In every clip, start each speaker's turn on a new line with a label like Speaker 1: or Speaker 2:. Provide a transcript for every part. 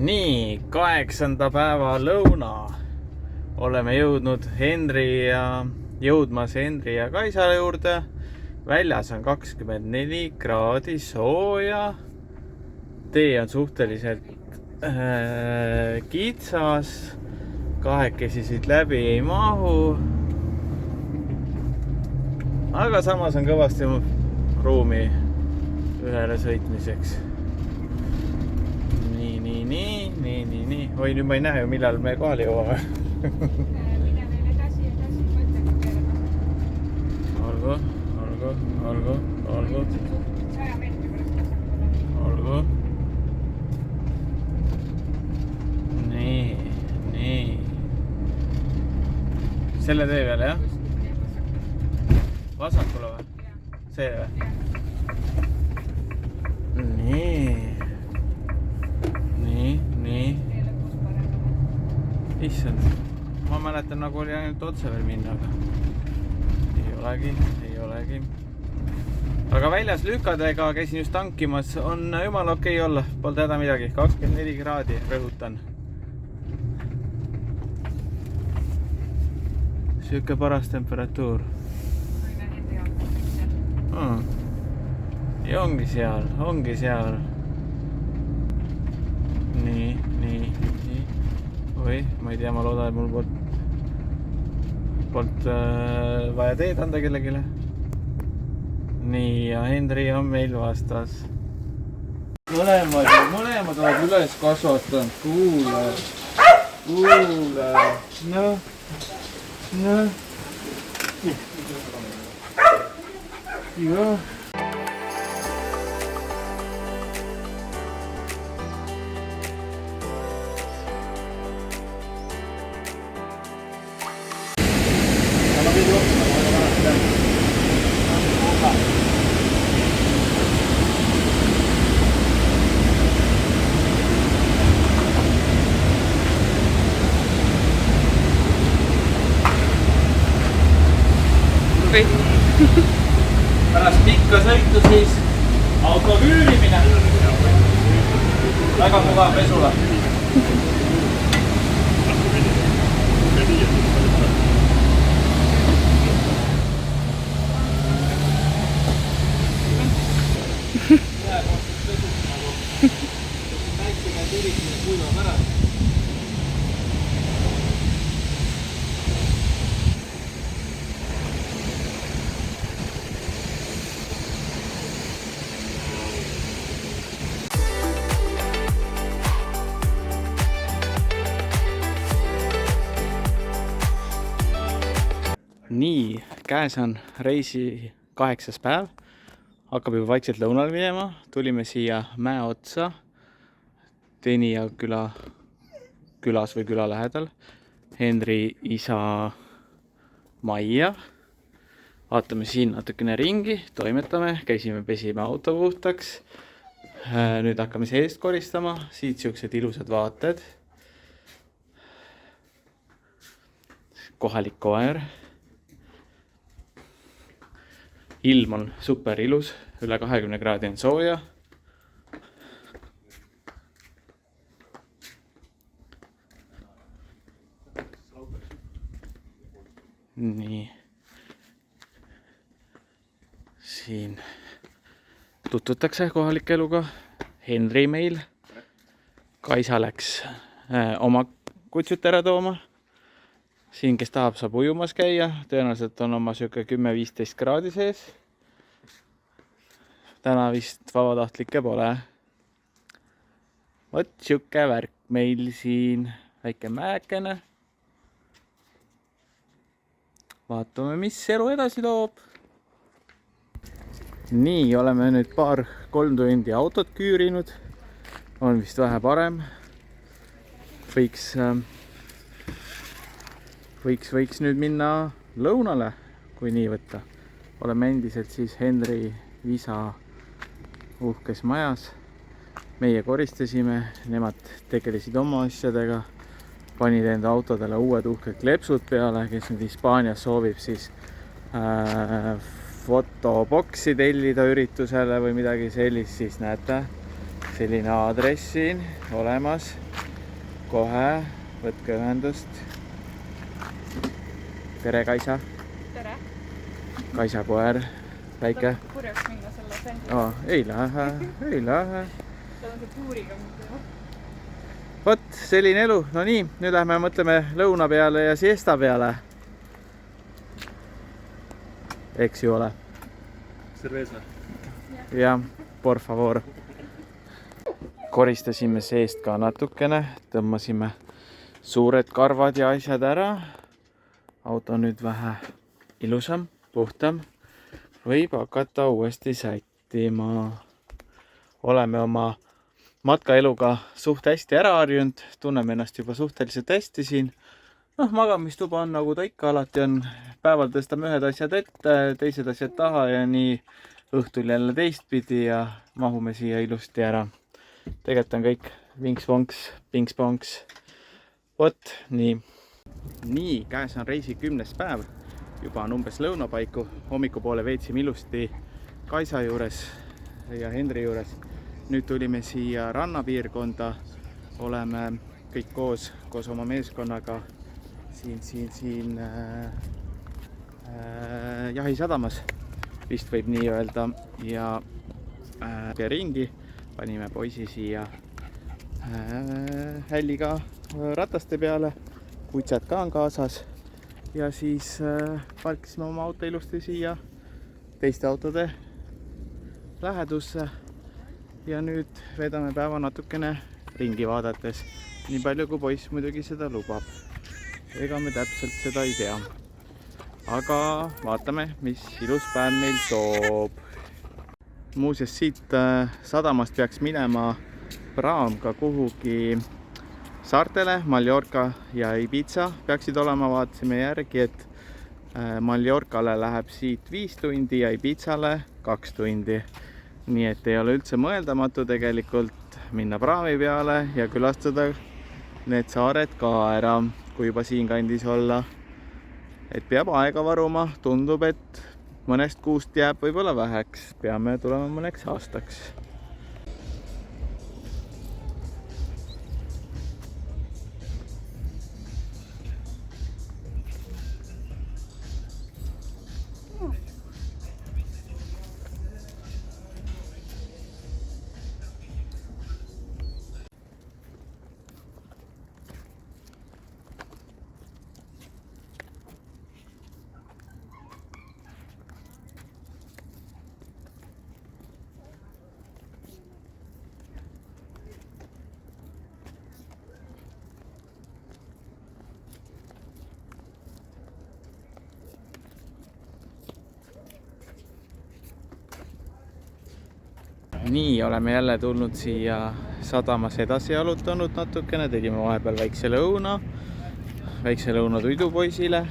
Speaker 1: Nii, 8. päeva lõuna. Oleme jõudnud jõudmas Henri ja Kaisa juurde. Väljas on 24 kraadi sooja. Tee on suhteliselt kitsas. Kahekesi siit läbi ei mahu. Aga samas on kõvasti ruumi ühele sõitmiseks. Nii. Oi, nüüd ma ei näe ju, millal me kohale jõuame.
Speaker 2: Mine veel edasi, mõttega peale
Speaker 1: Olgu.
Speaker 2: 100 meetri pärast vasakule.
Speaker 1: Olgu. Nii. Selle tee peale, jah? Vasakule või? See või? Nii. Issand, ma mäletan, nagu oli ainult otse veel minna, aga ei olegi. Aga väljas lükadega käisin just tankimas, on jumala okei olla, polda häda midagi, 24 kraadi, rõhutan. Siuke paras temperatuur. Ja ongi seal. Nii. Oi, ma ei tea, ma loodan, et mul poolt vaja teed anda kellegile. Nii, ja Henri on meil vastas. Mõlemad oled üles kasvatanud. Kuule. Noh. Joo. Pärast pikka sõitu siis auto küürimine. Väga mugav pesula. Nii, käes on reisi 8. päev. Hakkab juba vaikselt lõunal minema. Tulime siia mäe otsa. Tenija külas või küla lähedal. Henri isa majja. Vaatame siin natukene ringi. Toimetame. Käisime, pesime auto puhtaks. Nüüd hakkame seest koristama. Siit siuksed ilusad vaated. Kohalik koer. Ilm on super ilus, üle 20 kraadi on sooja. Nii. Siin tutvutakse kohalike eluga. Henri meil. Kaisa läks oma kutsut ära tooma. Siin, kes tahab, saab ujumas käia. Tõenäoliselt on oma siuke 10-15 kraadi sees. Täna vist vabatahtlikke pole. Vot siuke värk meil siin. Väike mäekene. Vaatame, mis elu edasi toob. Nii, oleme nüüd 2-3 tundi autot küürinud. On vist vähe parem. Võiks nüüd minna lõunale, kui nii võtta. Oleme endiselt siis Henri isa uhkes majas. Meie koristasime, nemad tegelesid oma asjadega. Panid enda autodele uued uhked klepsud peale, kes nüüd Hispaanias soovib siis fotoboksi tellida üritusele või midagi sellist, siis näete, selline aadress siin olemas. Kohe võtke ühendust. Tere, Kaisa.
Speaker 2: Tere.
Speaker 1: Kaisa koer, väike.
Speaker 2: Purjaks minna selle sendi.
Speaker 1: Ei lähe.
Speaker 2: Tal on see tuuriga mingi.
Speaker 1: Vot, selline elu. No nii, nüüd lähme mõtleme lõuna peale ja siesta peale. Eks ju ole?
Speaker 3: Cerveza.
Speaker 1: Jah, por favor. Koristasime seest ka natukene, tõmbasime suured karvad ja asjad ära. Auto nüüd vähe ilusam, puhtam. Võib hakata uuesti sättima. Oleme oma matkaeluga suht hästi ära harjunud. Tunneme ennast juba suhteliselt hästi siin. Magamistuba on nagu ta ikka alati on. Päeval tõstame ühed asjad ette, teised asjad taha ja nii õhtul jälle teistpidi ja mahume siia ilusti ära. Tegelikult on kõik vinks-vonks, pinks-ponks. Vot, nii. Nii, käes on reisi 10. päev. Juba on umbes lõunapaiku. Hommikupoole veetsime ilusti Kaisa juures ja Hendri juures. Nüüd tulime siia rannapiirkonda. Oleme kõik koos oma meeskonnaga siin jahisadamas, vist võib nii öelda, ja ringi panime poisi siia hälliga rataste peale, kutsad ka on kaasas ja siis parkisime oma auto ilusti siia teiste autode lähedusse ja nüüd vedame päeva natukene ringi vaadates, nii palju kui poiss muidugi seda lubab. Ega me täpselt seda ei tea. Aga vaatame, mis ilus päev meil toob. Muuseas siit sadamast peaks minema praam ka kuhugi saartele, Mallorca ja Ibiza peaksid olema, vaatasime järgi, et Mallorcale läheb siit 5 tundi ja Ibizale 2 tundi. Nii et ei ole üldse mõeldamatu tegelikult minna praami peale ja külastada need saared ka ära, kui juba siin kandis olla. Et peab aega varuma, tundub, et mõnest kuust jääb võib-olla väheks. Peame tulema mõneks aastaks. Nii, oleme jälle tulnud siia sadamas edasi jalutanud natukene, tegime vahepeal väikse lõuna tuidupoisile.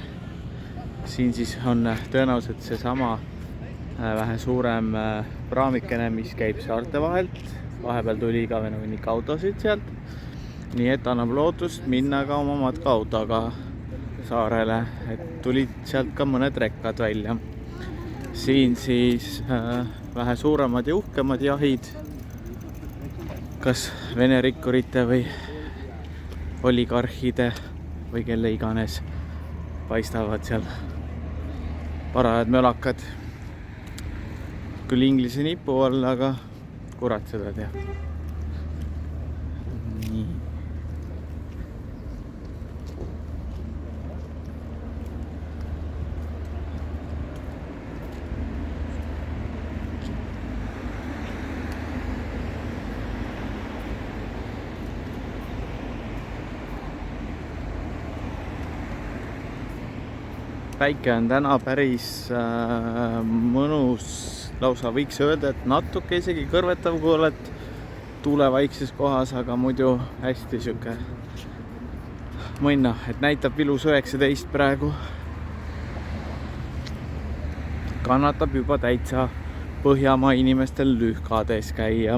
Speaker 1: Siin siis on tõenäoliselt see sama vähe suurem praamikene, mis käib saarte vahelt. Vahepeal tuli ka venunik autosid sealt. Nii et annab lootust minna ka oma matka autoga saarele, et tulid sealt ka mõned rekkad välja. Siin siis vähe suuremad ja uhkemad jahid, kas Vene rikkurite või oligarhide või kelle iganes paistavad seal parajad mölakad. Küll Inglise nipu all, aga kurat seda teab. Nii. Päike on täna päris mõnus, lausa võiks öelda, et natuke isegi kõrvetav, kui oled tuulevaikses kohas, aga muidu hästi siuke mõnna, et näitab ilus 19 praegu. Kannatab juba täitsa Põhjamaa inimestel lühkades käia.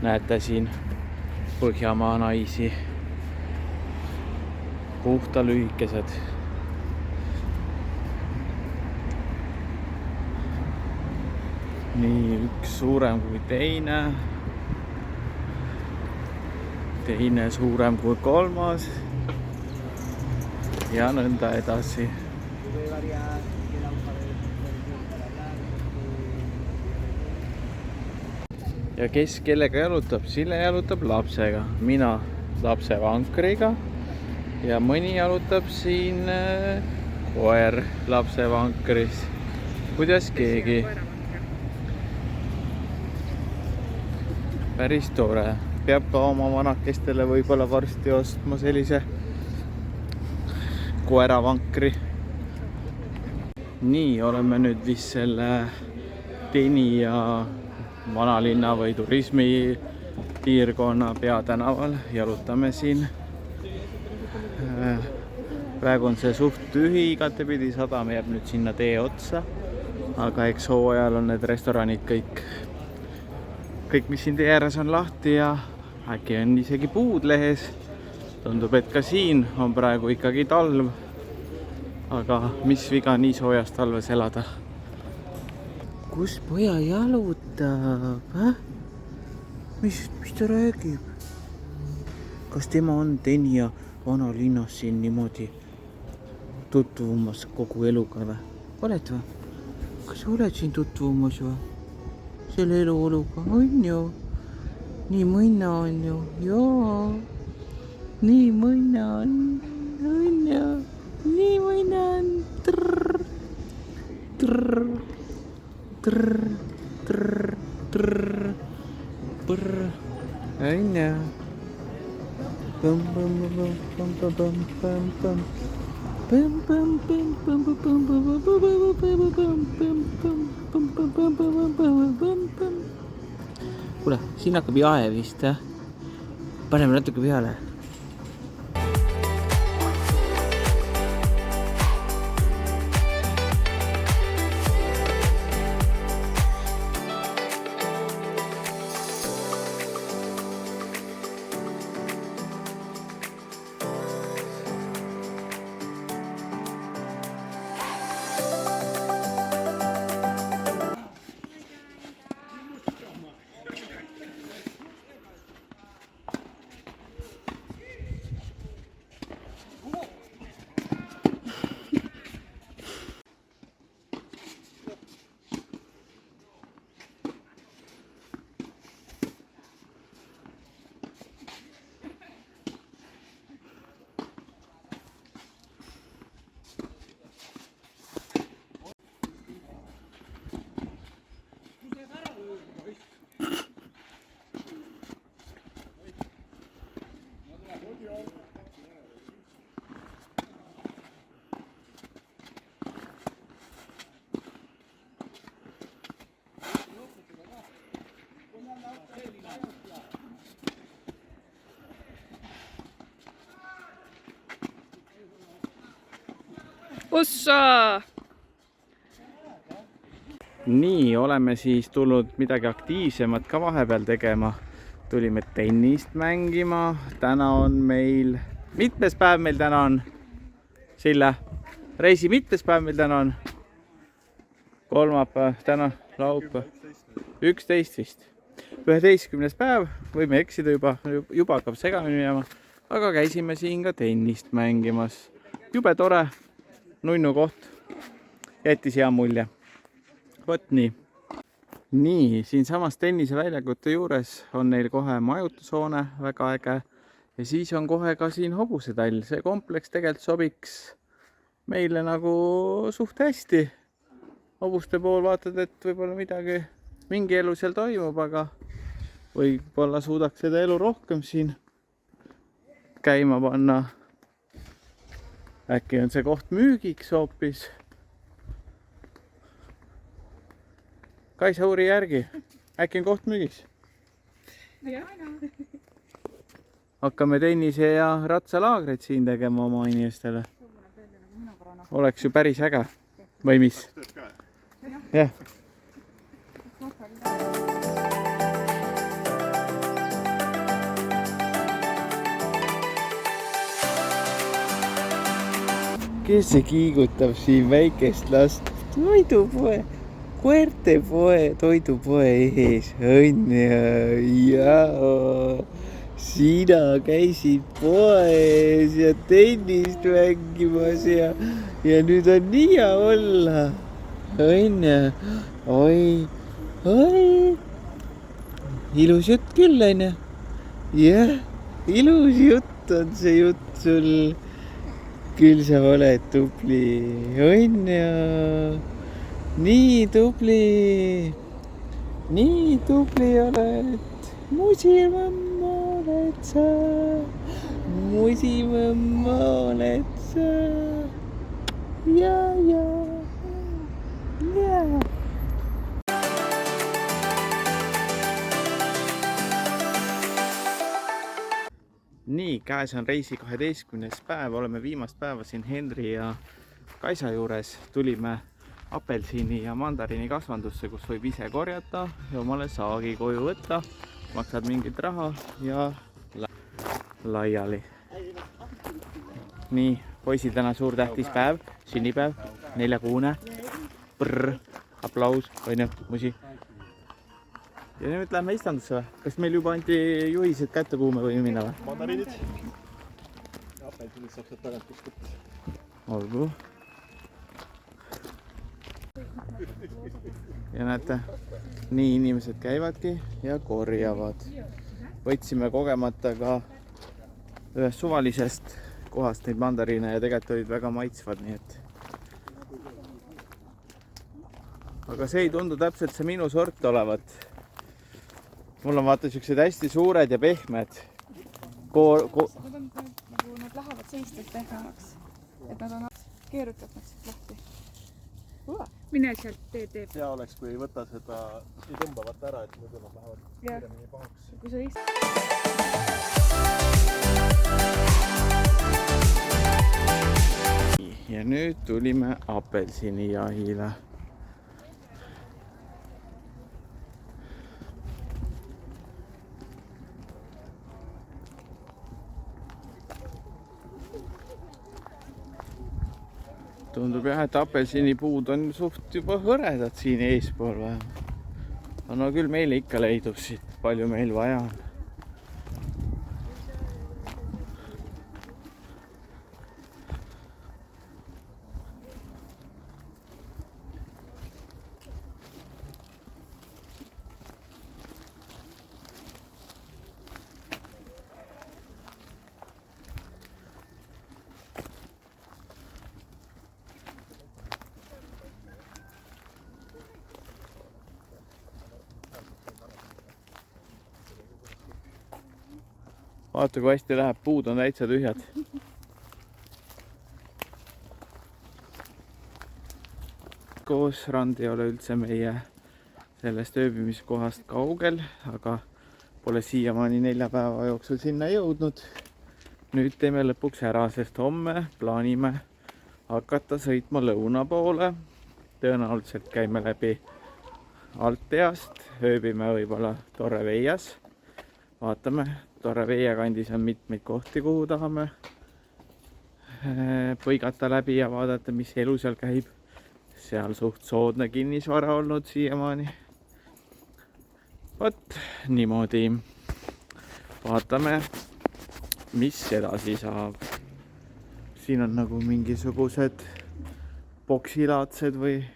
Speaker 1: Näete siin Põhjamaa naisi, puhta lühikesed. Nii, üks suurem kui teine. teine suurem kui kolmas ja nõnda edasi. Ja kes kellega jalutab? Sille jalutab lapsega, mina lapsevankriga ja mõni jalutab siin koer lapsevankris. Kuidas keegi? Päris tore. Peab ka oma vanakestele võib-olla varsti ostma sellise koeravankri. Nii, oleme nüüd vist selle Teenija vanalinna või turismi piirkonna peatänaval. Jalutame siin. Praegu on see suht tühi, igatepidi sadam jääb nüüd sinna tee otsa. Aga eks hooajal on need restoranid kõik, mis siin tee ääres on lahti ja äkki on isegi puud lehes. Tundub, et ka siin on praegu ikkagi talv. Aga mis viga nii soojas talves elada? Kus poja jalutab? Mis ta räägib? Kas tema on Teenija vanalinnas siin niimoodi tutvumas kogu eluga või? Oled või? Kas sa oled siin tutvumas või? Selle eluoluga on ju? Nii mõnna on ju? Jaa. Nii mõnna on ju? Nii mõnna on. Trrr. Trrr. Trrr. Trrr. Trrr. Prr. Aina. Bum bum bum bum bum bum bum bum. Bum bum bum bum bum bum bum bum bum bum bum. Kuule, siin hakkab jae vist, jah? Paneme natuke peale.
Speaker 2: Ussa!
Speaker 1: Nii, oleme siis tulnud midagi aktiivsemat ka vahepeal tegema. Tulime tennist mängima. Täna on meil... Mitmes päev meil täna on? Sille? Reisi mitmes päev meil täna on? Kolmapäev, täna laupäev. 11 vist. 11. päev. Võime eksida juba hakkab segamini jääma. Aga käisime siin ka tennist mängimas. Jube tore. Nunnu koht. Jättis hea mulje. Võt nii. Nii, siin samas tenniseväljakute juures on neil kohe majutushoone, väga äge. Ja siis on kohe ka siin hobusetall. See kompleks tegelikult sobiks meile nagu suht hästi. Hobuste pool vaatad, et võib-olla midagi, mingi elu seal toimub, aga võib-olla suudaks seda elu rohkem siin käima panna. Äkki on see koht müügiks hoopis. Kaisa, uuri järgi. Äkki on koht müügiks? Hakkame tennise ja ratsalaagreid siin tegema oma inimestele. Oleks ju päris äge. Või mis? Jah. Kes see kiigutab siin väikest last? Toidupoe, koertepoe, toidupoe ees. Õnne, jaa. sina käisid poes ja tennist mängimas ja nüüd on nii hea olla. Onju, oi, oi. Ilus jutt küll, onju. Jah, ilus jutt on see jutt sul. Küll sa oled tubli, onju. Nii tubli oled. Musimõmm oled sa, musimõmm oled sa. Ja. Nii, käes on reisi 12. päev, oleme viimast päeva siin Henri ja Kaisa juures. Tulime apelsini ja mandariini kasvandusse, kus võib ise korjata ja omale saagi koju võtta. Maksad mingit raha ja laiali. Nii, poisil täna suur tähtis päev, sünnipäev, 4-kuune. Aplaus, onju, musi. Ja nüüd lähme istandusse või? Kas meil juba anti juhised kätte, kuhu me võime minna või?
Speaker 3: Mandariinid. Ja apelsinid saab sealt tagant kust võtta.
Speaker 1: Olgu. Ja näete, nii inimesed käivadki ja korjavad. Võtsime kogemata ka ühest suvalisest kohast neid mandariine ja tegelikult olid väga maitsvad, nii et. Aga see ei tundu täpselt see minu sort olevat. Mul on vaata siuksed hästi suured ja pehmed.
Speaker 2: Nad lähevad seistes pehmemaks, et nad on keerutad nad siit lahti. Mine sealt teeb.
Speaker 3: Hea oleks, kui ei võta seda, ei tõmba vaata ära, et muidu nad lähevad kiiremini pahaks.
Speaker 2: Kui sa
Speaker 1: Ja nüüd tulime apelsinijahile. Tundub jah, et apelsinipuud on suht juba hõredad siin eespool vähemalt. No küll meil ikka leidub siit, palju meil vaja on. Vaata, kui hästi läheb, puud on täitsa tühjad. Koosrand ei ole üldse meie sellest ööbimiskohast kaugel, aga pole siiamaani 4 päeva jooksul sinna jõudnud. Nüüd teeme lõpuks ära, sest homme plaanime hakata sõitma lõuna poole. Tõenäoliselt käime läbi Alteast, ööbime võib-olla Torreveias. Vaatame. Torreveia kandis on mitmeid kohti, kuhu tahame põigata läbi ja vaadata, mis elu seal käib. Seal suht soodne kinnisvara olnud siiamaani. Vot, niimoodi. Vaatame, mis edasi saab. Siin on nagu mingisugused boksilaadsed või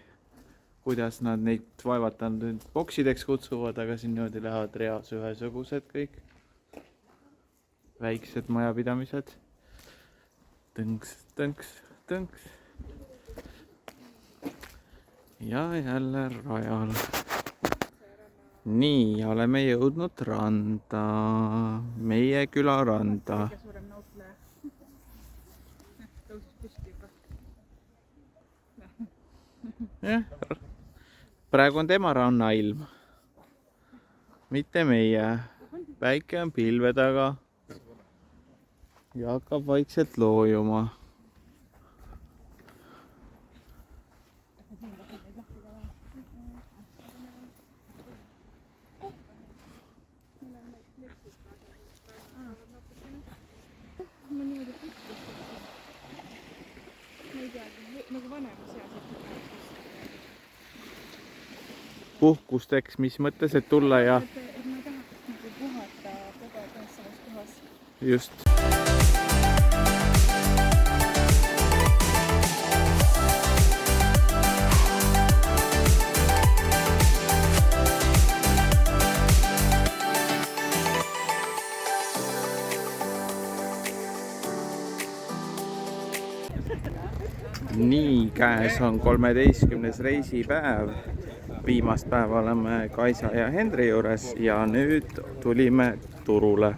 Speaker 1: kuidas nad neid vaevatanud boksideks kutsuvad, aga siin niimoodi lähevad reas ühesugused kõik. Väiksed majapidamised. Tõnks. Ja jälle rajal. Nii, oleme jõudnud randa. Meie küla randa.
Speaker 2: suurem nautleja. Tõusis püsti juba.
Speaker 1: Jah, praegu on tema rannailm. Mitte meie. Päike on pilve taga. Ja hakkab vaikselt loojuma.
Speaker 2: Nagu vanemas eas.
Speaker 1: Puhkusteks, mis mõttes, et tulla ja
Speaker 2: Ma tahaks nagu puhata kogu aeg ühes samas kohas.
Speaker 1: just. Nii, käes on 13. reisipäev. Viimast päeva oleme Kaisa ja Henri juures ja nüüd tulime turule.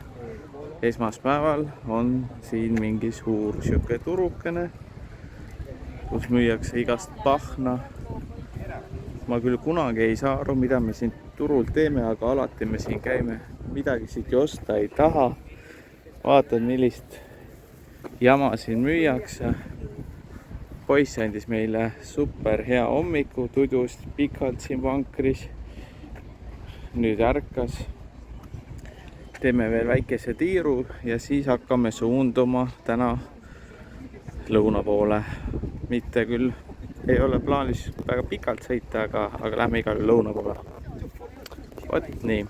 Speaker 1: Esmaspäeval on siin mingi suur siuke turukene, kus müüakse igast pahna. Ma küll kunagi ei saa aru, mida me siin turul teeme, aga alati me siin käime. Midagi siit ju osta ei taha. Vaatad, millist jama siin müüakse. Poiss andis meile super hea hommiku, tudus pikalt siin vankris. Nüüd ärkas. Teeme veel väikese tiiru ja siis hakkame suunduma täna lõuna poole. Mitte küll ei ole plaanis väga pikalt sõita, aga lähme igal lõuna poole. Vot nii.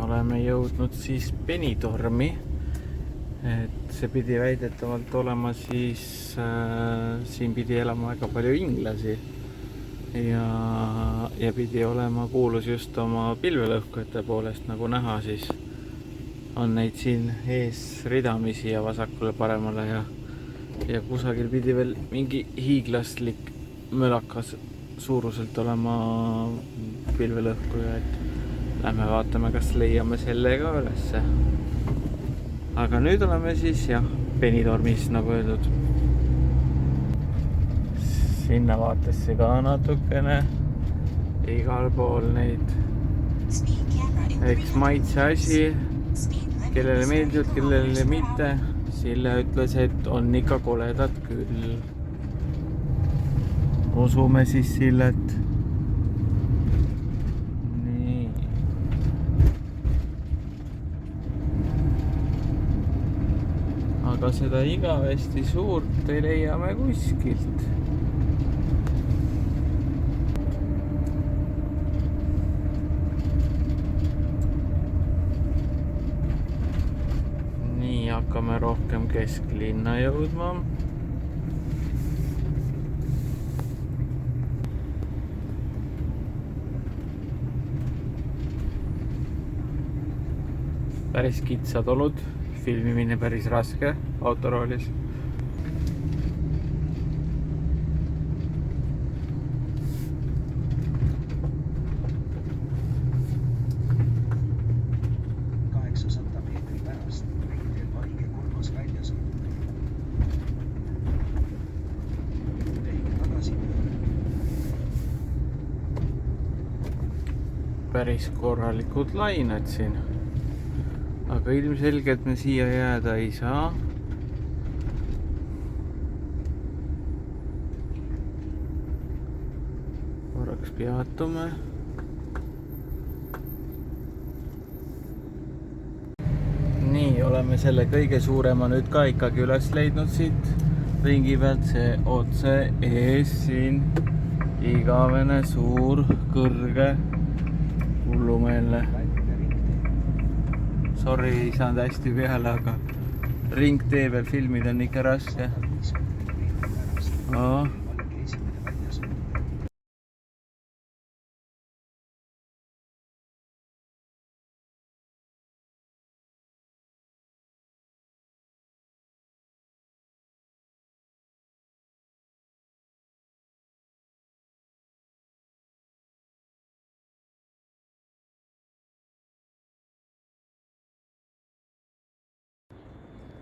Speaker 1: Oleme jõudnud siis Benidormi, et see pidi väidetavalt olema siis, siin pidi elama väga palju inglasi ja pidi olema kuulus just oma pilvelõhkujate poolest, nagu näha, siis on neid siin ees ridamisi ja vasakule paremale ja kusagil pidi veel mingi hiiglaslik mölakas suuruselt olema pilvelõhkuja, et lähme vaatame, kas leiame selle ka ülesse. Aga nüüd oleme siis jah, Benidormis, nagu öeldud. Sinna vaatesse ka natukene. Igal pool neid. Eks maitse asi. Kellele meeldivad, kellele mitte. Sille ütles, et on ikka koledad küll. Usume siis Sillet. Aga seda igavesti suurt ei leia me kuskilt. Nii, hakkame rohkem kesklinna jõudma. Päris kitsad olud. Filmimine päris raske autoroolis. Päris korralikud lained siin. Aga ilmselgelt me siia jääda ei saa. Korraks peatume. Nii, oleme selle kõige suurema nüüd ka ikkagi üles leidnud siit ringi pealt. See otse ees siin igavene suur, kõrge, hullumeelne. Sorry, ei saanud hästi peale, aga ringtee peal filmida on ikka raske.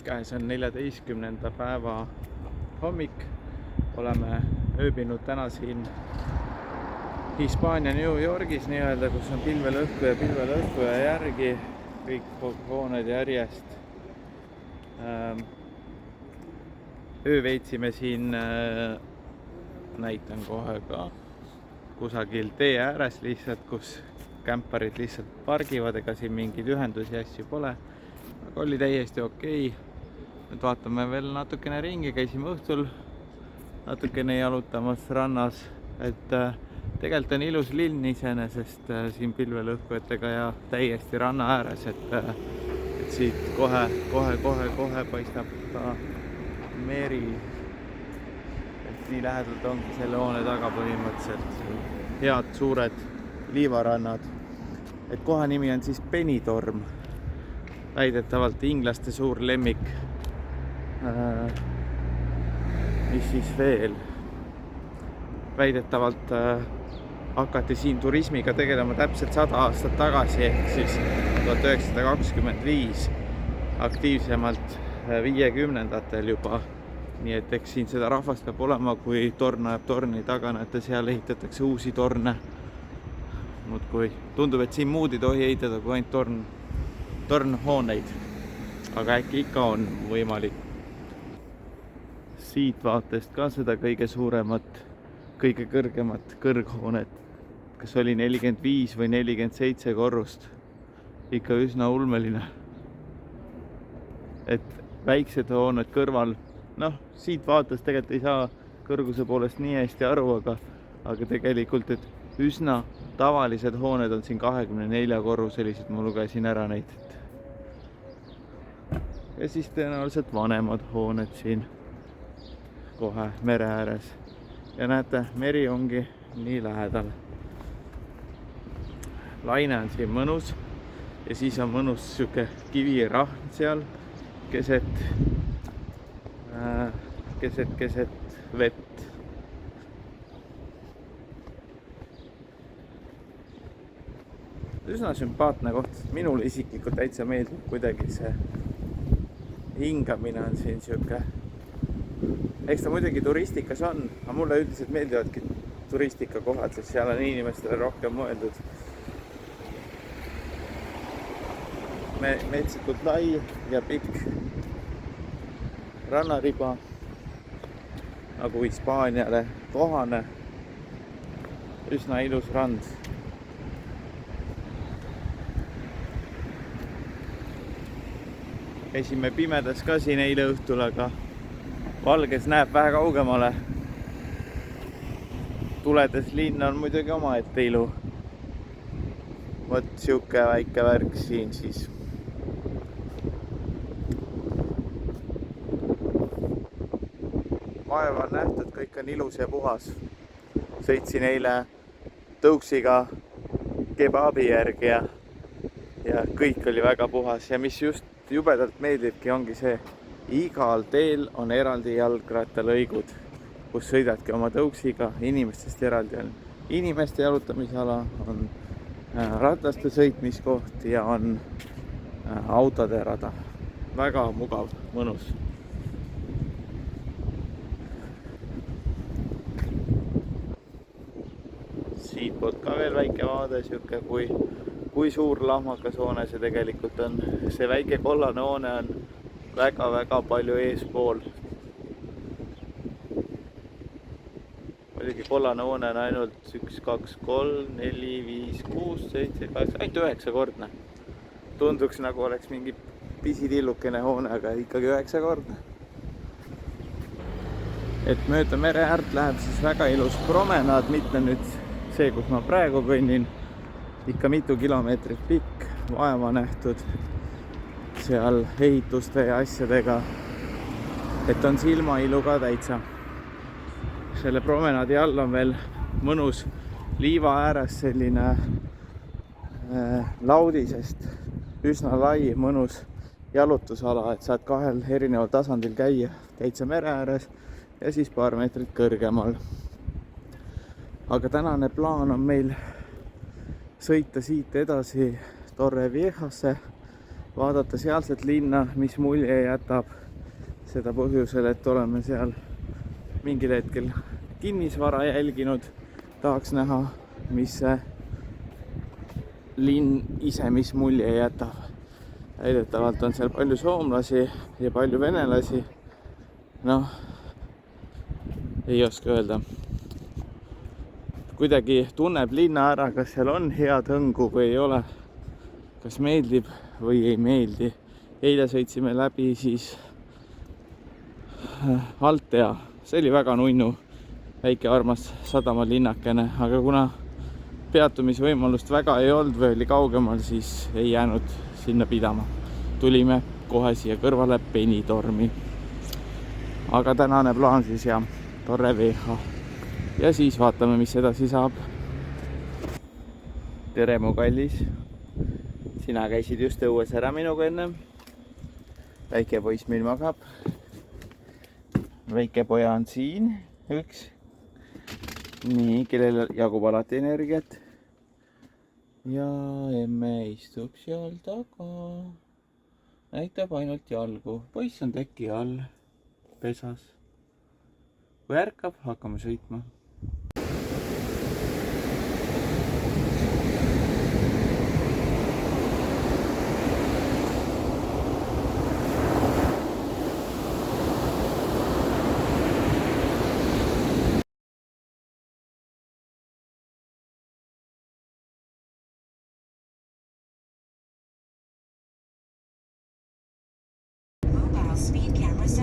Speaker 1: Käes on 14. päeva hommik. Oleme ööbinud täna siin Hispaania New Yorgis nii-öelda, kus on pilvelõhku ja järgi kõik hooned järjest. Öö veetsime siin, näitan kohe ka, kusagil tee ääres lihtsalt, kus kämparid lihtsalt pargivad, ega siin mingeid ühendusi asju pole. Aga oli täiesti okei. Nüüd vaatame veel natukene ringi, käisime õhtul natukene jalutamas rannas, et tegelikult on ilus linn iseenesest siin pilvelõhkujatega ja täiesti ranna ääres, et siit kohe paistab ka meri. Et nii lähedalt ongi selle hoone taga põhimõtteliselt head suured liivarannad. Et koha nimi on siis Benidorm, väidetavalt inglaste suur lemmik. Mis siis veel? Väidetavalt hakati siin turismiga tegelema täpselt 100 aastat tagasi, ehk siis 1925, aktiivsemalt 50-ndatel juba. Nii et eks siin seda rahvast peab olema, kui torn ajab torni taga, näete, seal ehitatakse uusi torne. Muudkui tundub, et siin muud ei tohi ehitada kui ainult tornhooneid, aga äkki ikka on võimalik. Siit vaatest ka seda kõige suuremat, kõige kõrgemat kõrghoonet, kas oli 45 või 47 korrust, ikka üsna ulmeline. Et väiksed hooned kõrval, siit vaates tegelikult ei saa kõrguse poolest nii hästi aru, aga tegelikult, et üsna tavalised hooned on siin 24 korruselised, ma lugesin ära neid. Ja siis tõenäoliselt vanemad hooned siin kohe mere ääres. Ja näete, meri ongi nii lähedal. Laine on siin mõnus ja siis on mõnus siuke kivirahn seal keset vett. Üsna sümpaatne koht, minule isiklikult täitsa meeldib kuidagi see hingamine on siin siuke. Eks ta muidugi turistikas on, aga mulle üldiselt meeldivadki turistikakohad, sest seal on inimestele rohkem mõeldud. Metsikult lai ja pikk rannariba, nagu Hispaaniale kohane, üsna ilus rand. Käisime pimedas ka siin eile õhtul, aga valges näeb vähe kaugemale. Tuledes linn on muidugi omaette ilu. Vot siuke väike värk siin siis. Vaeva on nähtud, kõik on ilus ja puhas. Sõitsin eile tõuksiga kebabi järgi ja kõik oli väga puhas. Ja mis just jubedalt meeldibki, ongi see, igal teel on eraldi jalgrattalõigud, kus sõidadki oma tõuksiga, inimestest eraldi on inimeste jalutamisala, on rataste sõitmiskoht ja on autode rada. Väga mugav, mõnus. Siitpoolt ka veel väike vaade, siuke kui suur lahmakas hoone see tegelikult on. See väike kollane hoone on väga palju eespool. Muidugi kollane hoone on ainult 1, 2, 3, 4, 5, 6, 7, 8, ainult 9-kordne. Tunduks nagu oleks mingi pisitillukene hoone, aga ikkagi 9-kordne. Et mööda mere äärt läheb siis väga ilus promenaad, mitte nüüd see, kus ma praegu kõnnin. Ikka mitu kilomeetrit pikk, vaeva nähtud seal ehituste ja asjadega, et on silmailu ka täitsa. Selle promenaadi all on veel mõnus liiva ääres selline laudisest üsna lai, mõnus jalutusala, et saad kahel erineval tasandil käia täitsa mere ääres ja siis paar meetrit kõrgemal. Aga tänane plaan on meil sõita siit edasi Torreviejasse, vaadata sealset linna, mis mulje jätab, seda põhjusel, et oleme seal mingil hetkel kinnisvara jälginud. Tahaks näha, mis see linn ise, mis mulje jätab. Väidetavalt on seal palju soomlasi ja palju venelasi. Noh, ei oska öelda. Kuidagi tunneb linna ära, kas seal on head hõngu või ei ole. Kas meeldib või ei meeldi. Eile sõitsime läbi siis alt ja see oli väga nunnu. Väike armas sadamalinnakene, aga kuna peatumisvõimalust väga ei olnud või oli kaugemal, siis ei jäänud sinna pidama. Tulime kohe siia kõrvale Benitormi. Aga tänane plaan siis ja Torrevieja. Ja siis vaatame, mis edasi saab. Tere, mu kallis. Sina käisid just õues ära minuga enne. Väike poiss meil magab. Väike poja on siin, üks. Nii, kellel jagub alati energiat. Ja emme istub seal taga. Näitab ainult jalgu. Poiss on teki all, pesas. Kui ärkab, hakkame sõitma.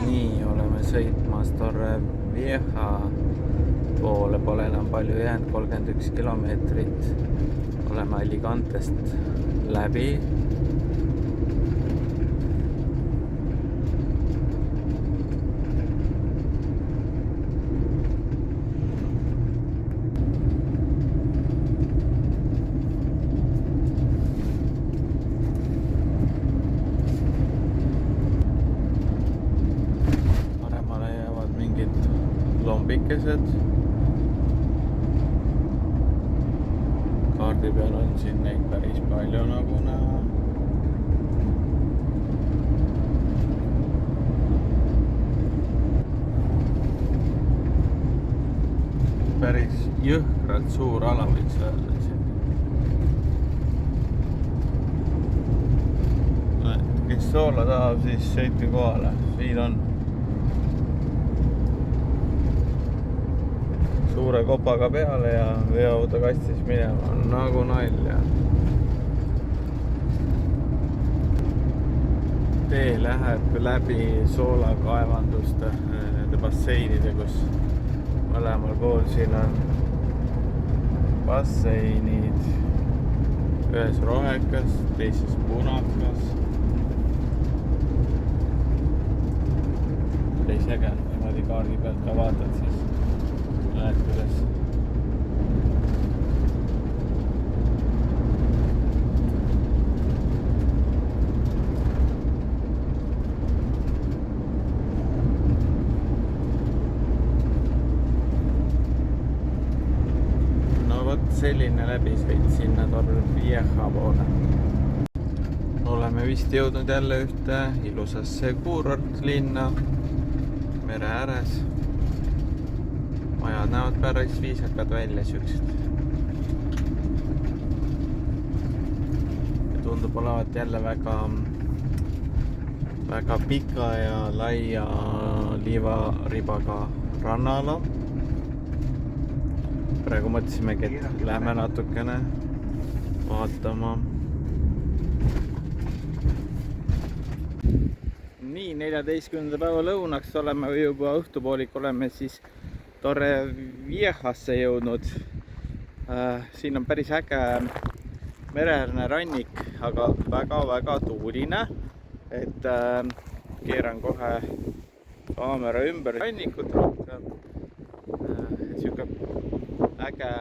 Speaker 1: Nii, oleme sõitmas Torrevieja poole, pole enam palju jäänud, 31 kilomeetrit. Oleme Alicantest läbi. Lombikesed. Kaardi peal on siin neid päris palju nagu näha. Päris jõhkralt suur ala võiks öelda siin. Kes soola tahab, siis sõitke kohale. Siin on suure kopaga peale ja veoauto kastis minema nagu nalja. Tee läheb läbi soolakaevanduste, nende basseinide, kus mõlemal pool siin on basseinid. Ühes rohekas, teises punakas. Päris äge, niimoodi kaardi pealt ka vaatad siis. Näed, kuidas no vot selline läbisõit sinna Torrevieja poole. Oleme vist jõudnud jälle ühte ilusasse kuurortlinna mere ääres. Majad näevad päris viisakad välja siuksed. Ja tundub olevat jälle väga pika ja laia liivaribaga rannala. Praegu mõtlesimegi, et lähme natukene vaatama. Nii, 14. päeva lõunaks oleme juba õhtupoolik, oleme siis Torreviejasse jõudnud. Siin on päris äge mereäärne rannik, aga väga tuuline. Et keeran kohe kaamera ümber rannikut rohkem. Siuke äge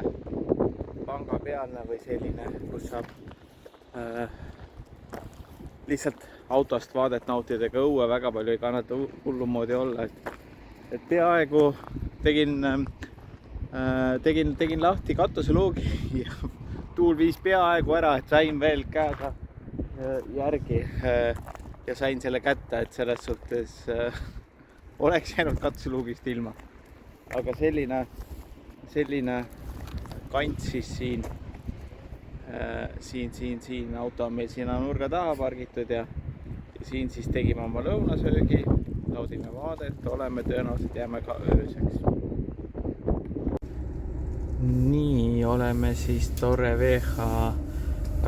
Speaker 1: pangapealne või selline, kus saab lihtsalt autost vaadet nautida, ega õue väga palju ei kannata hullumoodi olla. Et peaaegu tegin lahti katuseloogi ja tuul viis peaaegu ära, et sain veel käega järgi ja sain selle kätte, et selles suhtes oleks jäänud katuseloogist ilma. Aga selline selline kant siis siin. Siin auto on meil sinna nurga taha pargitud ja siin siis tegime oma lõunasöögi, naudime vaadet, tõenäoliselt jääme ka ööseks. Nii, oleme siis Torrevieja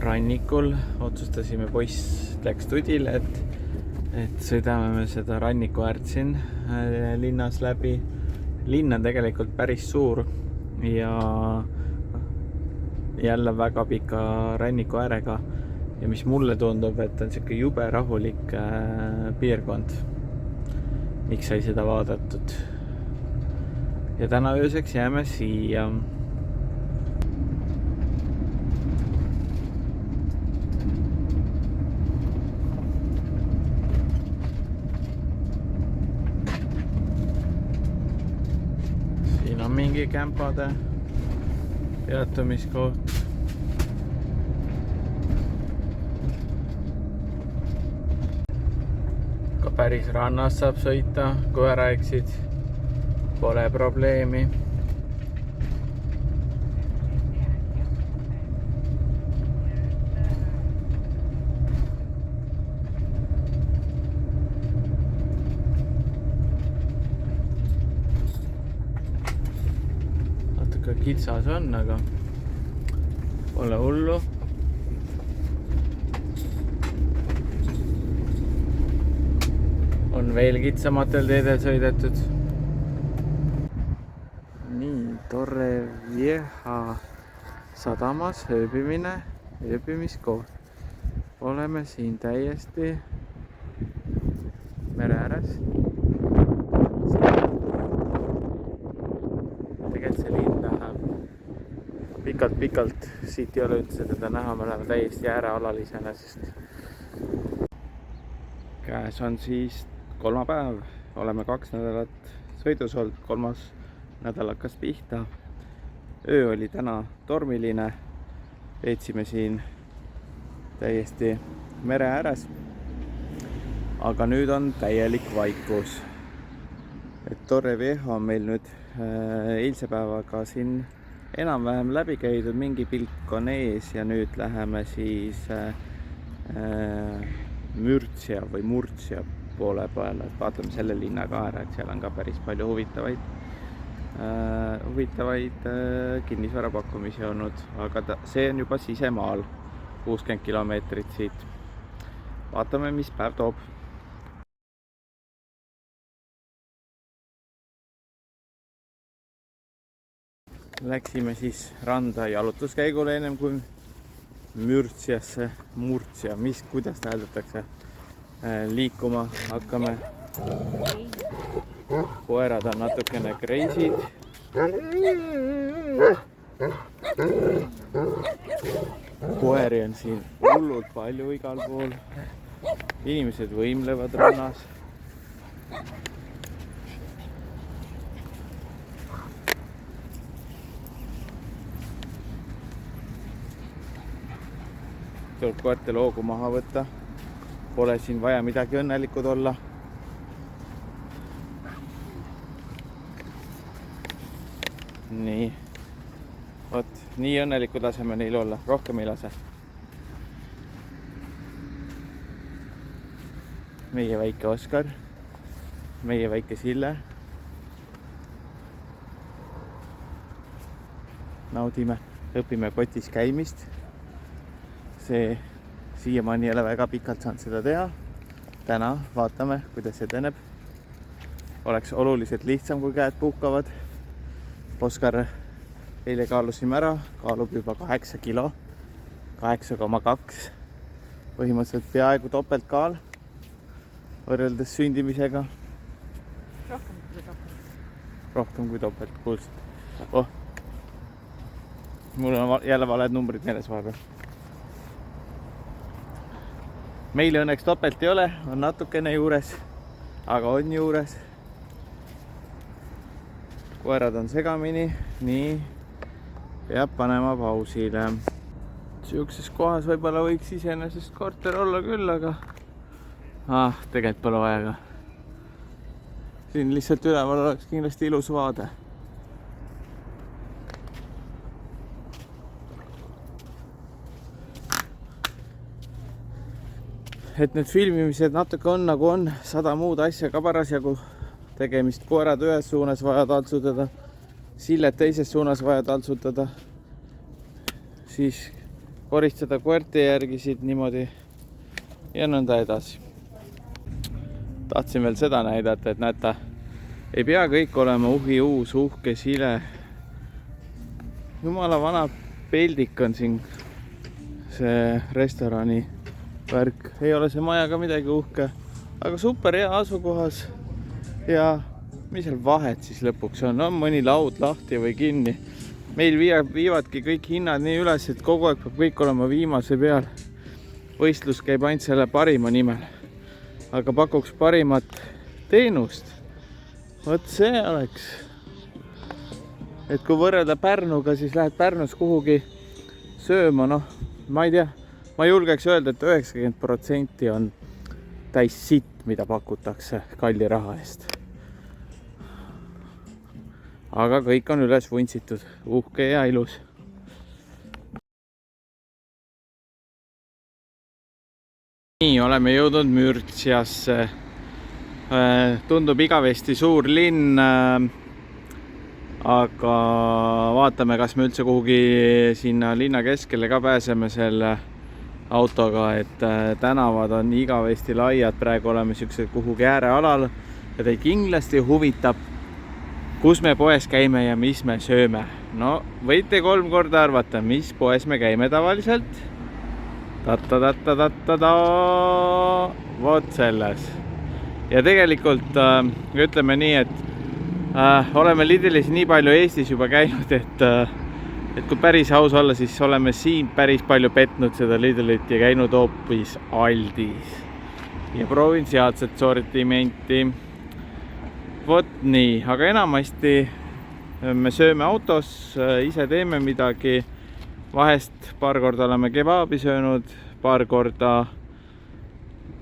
Speaker 1: rannikul, otsustasime, poiss läks tudile, et sõidame me seda ranniku äärt siin linnas läbi. Linn on tegelikult päris suur ja jälle väga pika ranniku äärega ja mis mulle tundub, et on siuke jube rahulik piirkond. Miks sai seda vaadatud? Ja täna ööseks jääme siia. Siin on mingi kämpade peatumiskoht. Ka päris rannas saab sõita, kui ära eksid. Pole probleemi. Natuke kitsas on, aga pole hullu. On veel kitsamatel teedel sõidetud. Nii, Torrevieja sadamas ööbimiskoht. Oleme siin täiesti mere ääres. Tegelikult see linn läheb pikalt. Siit ei ole üldse teda näha, me oleme täiesti äärealalisena, sest käes on siis kolmapäev. Oleme 2 nädalat sõidus olnud, 3. nädal hakkas pihta. Öö oli täna tormiline. Veetsime siin täiesti mere ääres. Aga nüüd on täielik vaikus. Torrevieja on meil nüüd eilse päevaga siin enam-vähem läbi käidud, mingi pilk on ees ja nüüd läheme siis Murcia poole peale, et vaatame selle linna ka ära, et seal on ka päris palju huvitavaid kinnisvarapakkumisi olnud, aga see on juba sisemaal 60 kilomeetrit siit. Vaatame, mis päev toob. Läksime siis randa jalutuskäigule ennem kui Murciasse, kuidas ta hääldatakse, liikuma hakkame. Koerad on natukene kreisid. Koeri on siin hullult palju igal pool. Inimesed võimlevad rannas. Tuleb koerte loogu maha võtta. Pole siin vaja midagi õnnelikud olla. Nii. Vot, nii õnnelikud laseme neil olla. Rohkem ei lase. Meie väike Oskar. Meie väike Sille. Naudime. Õpime kotis käimist. See siiamaani ei ole väga pikalt saanud seda teha. Täna vaatame, kuidas see edeneb. Oleks oluliselt lihtsam, kui käed puhkavad. Oskar eile kaalusime ära, kaalub juba 8 kilo, 8,2. Põhimõtteliselt peaaegu topeltkaal võrreldes sündimisega. Rohkem kui topelt, kuulsid. Oh. Mul on jälle valed numbrid meeles vahepeal. Meil õnneks topelt ei ole, on natukene juures, aga on juures. Koerad on segamini, nii peab panema pausile. Siukses kohas võib-olla võiks iseenesest korter olla küll, aga tegelikult pole vaja ka. Siin lihtsalt üleval oleks kindlasti ilus vaade. et need filmimised natuke on nagu on, 100 muud asja ka parasjagu tegemist, koerad ühes suunas vaja taltsutada, silled teises suunas vaja taltsutada, siis koristada koerte järgi siit niimoodi ja nõnda edasi. Tahtsin veel seda näidata, et näete, ei pea kõik olema uus, uhke, sile. Jumala vana peldik on siin see restorani värk. Ei ole see maja ka midagi uhke, aga super hea asukohas. Ja mis seal vahet siis lõpuks on? On mõni laud lahti või kinni. Meil viivadki kõik hinnad nii üles, et kogu aeg peab kõik olema viimase peal. Võistlus käib ainult selle parima nimel. Aga pakuks parimat teenust. Vot see oleks. Et kui võrrelda Pärnuga, siis lähed Pärnus kuhugi sööma, noh, ma ei tea. Ma julgeks öelda, et 90% on täis sitt, mida pakutakse kalli raha eest. Aga kõik on üles vuntsitud, uhke ja ilus. Nii, oleme jõudnud Mürtsiasse. Tundub igavesti suur linn, aga vaatame, kas me üldse kuhugi sinna linna keskele ka pääseme selle autoga, et tänavad on igavesti laiad. Praegu oleme siukse kuhugi äärealal ja teid kindlasti huvitab, kus me poes käime ja mis me sööme. No, võite 3 korda arvata, mis poes me käime tavaliselt. Vot selles. Ja tegelikult ütleme nii, et oleme Lidlis nii palju Eestis juba käinud, et kui päris aus olla, siis oleme siin päris palju petnud seda Lidlit ja käinud hoopis Aldis. Ja proovin sealset sortimenti. Vot nii, aga enamasti me sööme autos, ise teeme midagi. Vahest paar korda oleme kebaabi söönud, paar korda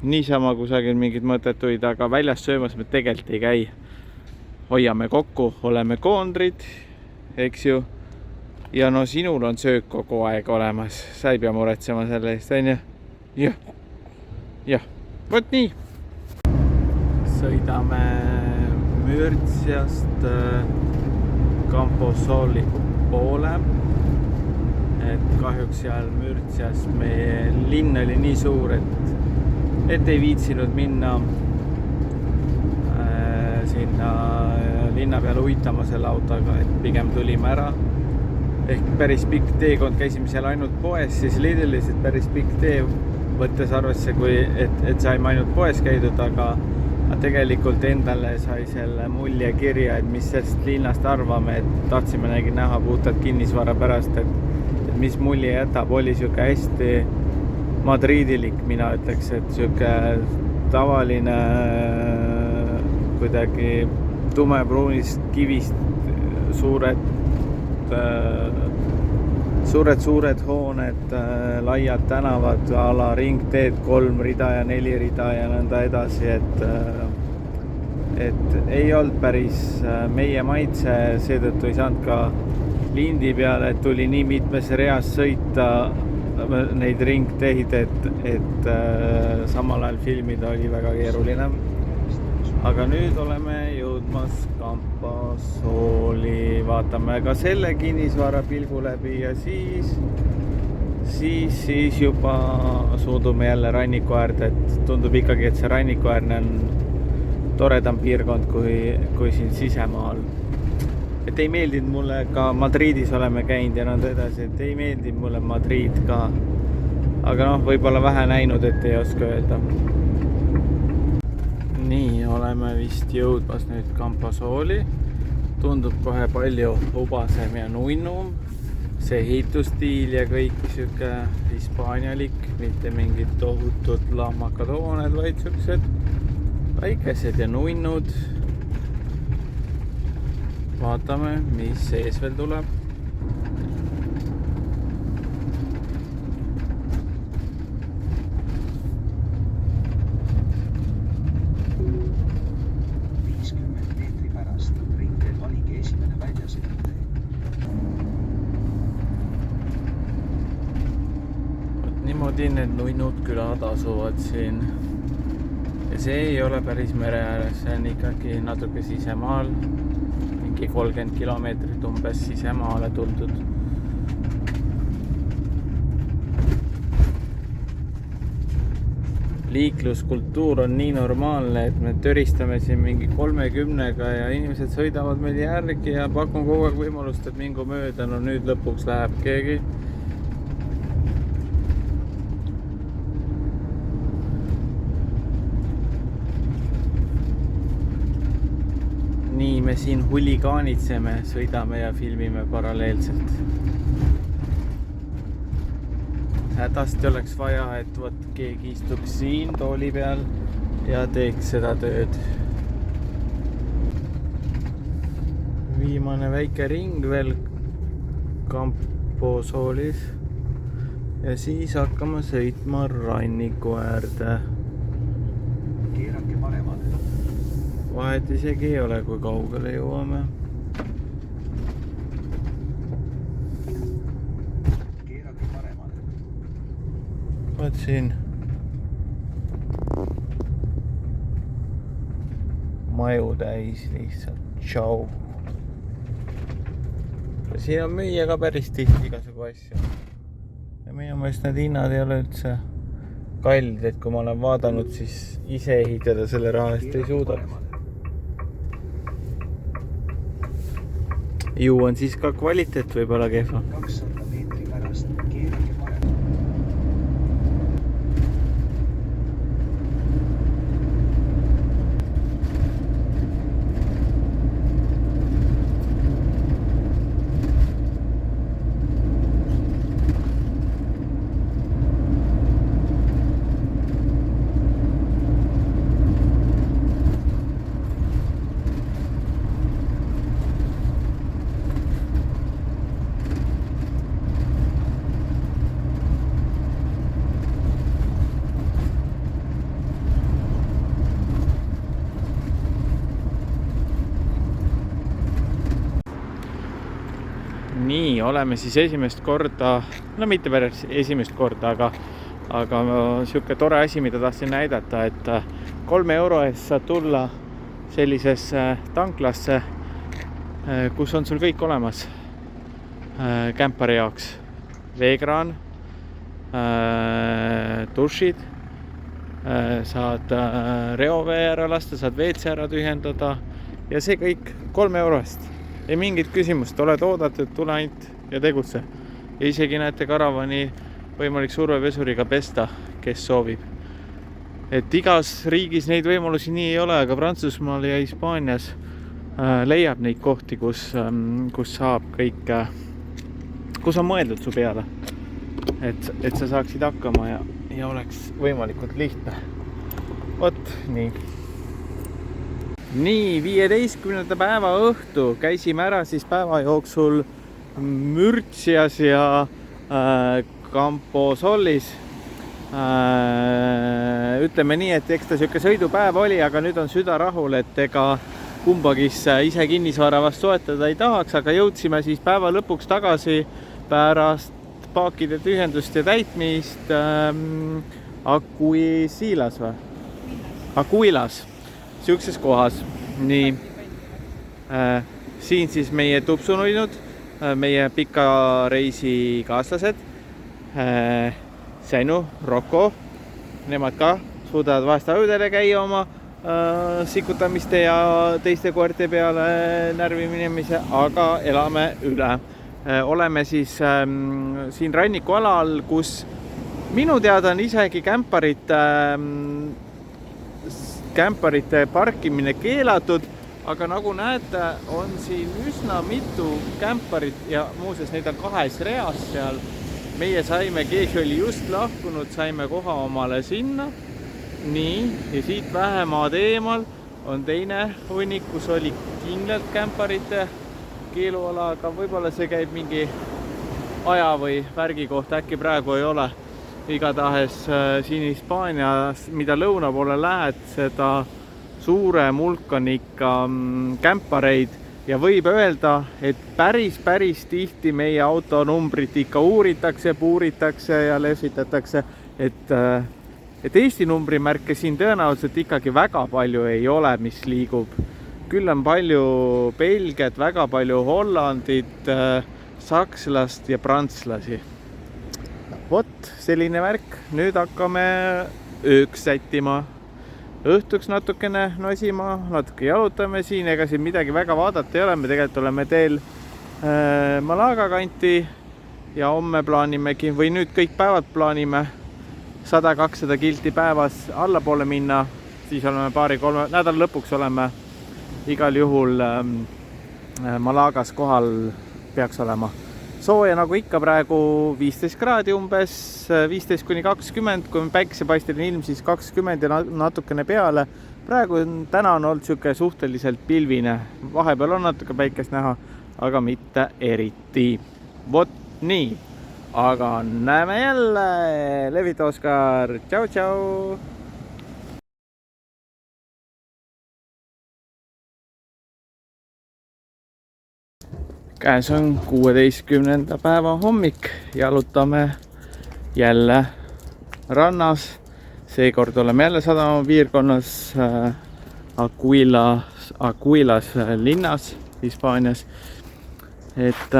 Speaker 1: niisama kusagil mingid mõttetuid, aga väljas söömas me tegelikult ei käi. Hoiame kokku, oleme koondrid, eks ju. Ja no sinul on söök kogu aeg olemas, sa ei pea muretsema selle eest, on ju? Jah, vot nii. Sõidame Mürtsiast Camposoli poole. Et kahjuks seal Mürtsias meie linn oli nii suur, et ei viitsinud minna sinna linna peale uitama selle autoga, et pigem tulime ära. Ehk päris pikk teekond, käisime seal ainult poes, siis Lidlis, et päris pikk tee võttes arvesse, et saime ainult poes käidud, aga tegelikult endale sai selle mulje kirja, et mis sellest linnast arvame, et tahtsime näha puhtalt kinnisvara pärast, et mis mulje jätab, oli siuke hästi madriidilik, mina ütleks, et siuke tavaline kuidagi tumepruunist kivist suured hooned, laiad tänavad, ala ringteed, 3 rida ja 4 rida ja nõnda edasi, et ei olnud päris meie maitse, seetõttu ei saanud ka lindi peale, et tuli nii mitmes reas sõita neid ringteid, et samal ajal filmida oli väga keeruline. Aga nüüd oleme jõudmas Camposoli, vaatame ka selle kinnisvara pilgu läbi ja siis juba suundume jälle ranniku äärde, et tundub ikkagi, et see rannikuäärne on toredam piirkond kui siin sisemaal. Et ei meeldinud mulle ka Madridis oleme käinud ja nõnda edasi, et ei meeldinud mulle Madrid ka. Aga noh, võib-olla vähe näinud, et ei oska öelda. Nii, oleme vist jõudmas nüüd Camposoli. Tundub kohe palju ubasem ja nunnum. See ehitusstiil ja kõik siuke hispaanialik, mitte mingid tohutud lahmakad hooned, vaid siuksed väikesed ja nunnud. Vaatame, mis sees veel tuleb. need nunnud külad asuvad siin. Ja see ei ole päris mere ääres, see on ikkagi natuke sisemaal. Mingi 30 kilomeetrit umbes sisemaale tuldud. Liikluskultuur on nii normaalne, et me töristame siin mingi 30-ga ja inimesed sõidavad meil järgi ja pakun kogu aeg võimalust, et mingu mööda. No nüüd lõpuks läheb keegi. Nii me siin huligaanitseme, sõidame ja filmime paralleelselt. Hädasti oleks vaja, et keegi istuks siin tooli peal ja teeks seda tööd. Viimane väike ring veel Camposoolis ja siis hakkame sõitma ranniku äärde.
Speaker 4: Keerake paremale.
Speaker 1: Vahet isegi ei ole, kui kaugele jõuame. Vaat siin maju täis lihtsalt. Tšau. Ja siin on müüa ka päris tihti igasugu asju. Ja minu meelest need hinnad ei ole üldse kallid, et kui ma olen vaadanud, siis ise ehitada selle raha eest ei suuda. Ju on siis ka kvaliteet võib-olla kehva.
Speaker 4: 200 meetri pärast keerake paremale.
Speaker 1: Nii, oleme siis esimest korda, no mitte päris esimest korda, aga siuke tore asi, mida tahtsin näidata, et 3 euro eest saad tulla sellisesse tanklasse, kus on sul kõik olemas kämpari jaoks. Veekraan, dušid, saad reovee ära lasta, saad WC ära tühjendada ja see kõik 3 euro eest. Ei mingit küsimust, oled oodatud, tule ainult ja tegutse. Ja isegi näete karavani võimalik survepesuriga pesta, kes soovib. Et igas riigis neid võimalusi nii ei ole, aga Prantsusmaal ja Hispaanias leiab neid kohti, kus saab kõik, kus on mõeldud su peale. Et sa saaksid hakkama ja oleks võimalikult lihtne. Vot, nii. Nii, 15. päeva õhtu käisime ära siis päeva jooksul Mürtsias ja Camposoolis. Ütleme nii, et eks ta siuke sõidupäev oli, aga nüüd on süda rahul, et ega kumbagis ise kinnisvara vast soetada ei tahaks, aga jõudsime siis päeva lõpuks tagasi pärast paakide tühjendust ja täitmist Aquisilas või? Aquilas. Siukses kohas. Nii, siin siis meie tupsunuinud, meie pika reisi kaaslased, Säinu, Rocco, nemad ka suudavad vahest ajudele käia oma sikutamiste ja teiste koerte peale närvi minemise, aga elame üle. Oleme siis siin rannikualal, kus minu teada on isegi kämparite parkimine keelatud, aga nagu näete, on siin üsna mitu kämparit ja muuseas neid on 2 reas seal. Meie saime, keegi oli just lahkunud, saime koha omale sinna. Nii, ja siit vähemaad eemal on teine hunnik, kus oli kindlalt kämparite keeluala, aga võib-olla see käib mingi aja või värgi kohta, äkki praegu ei ole. Igatahes siin Hispaanias, mida lõuna poole lähed, seda suurem hulk on ikka kämpareid ja võib öelda, et päris tihti meie autonumbrit ikka uuritakse, puuritakse ja lehvitatakse et Eesti numbrimärke siin tõenäoliselt ikkagi väga palju ei ole, mis liigub. Küll on palju Belgiat, väga palju Hollandit, sakslast ja prantslasi. Vot, selline värk. Nüüd hakkame ööks sättima. Õhtuks natukene nosima, natuke jalutame siin, ega siin midagi väga vaadata ei ole. Me tegelikult oleme teel Malaga kanti ja homme plaanimegi, või nüüd kõik päevad plaanime 100-200 kilti päevas allapoole minna. Siis oleme paari-kolme nädala lõpuks oleme igal juhul Malagas kohal, peaks olema sooja nagu ikka praegu 15 kraadi umbes, 15-20, kui on päikesepaisteline ilm, siis 20 ja natukene peale. Praegu täna on olnud siuke suhteliselt pilvine, vahepeal on natuke päikest näha, aga mitte eriti. Vot nii, aga näeme jälle. Levit Oskar, tšau, tšau! Käes on 16. päeva hommik, jalutame jälle rannas. Seekord oleme jälle sadama piirkonnas Aquilas linnas Hispaanias. Et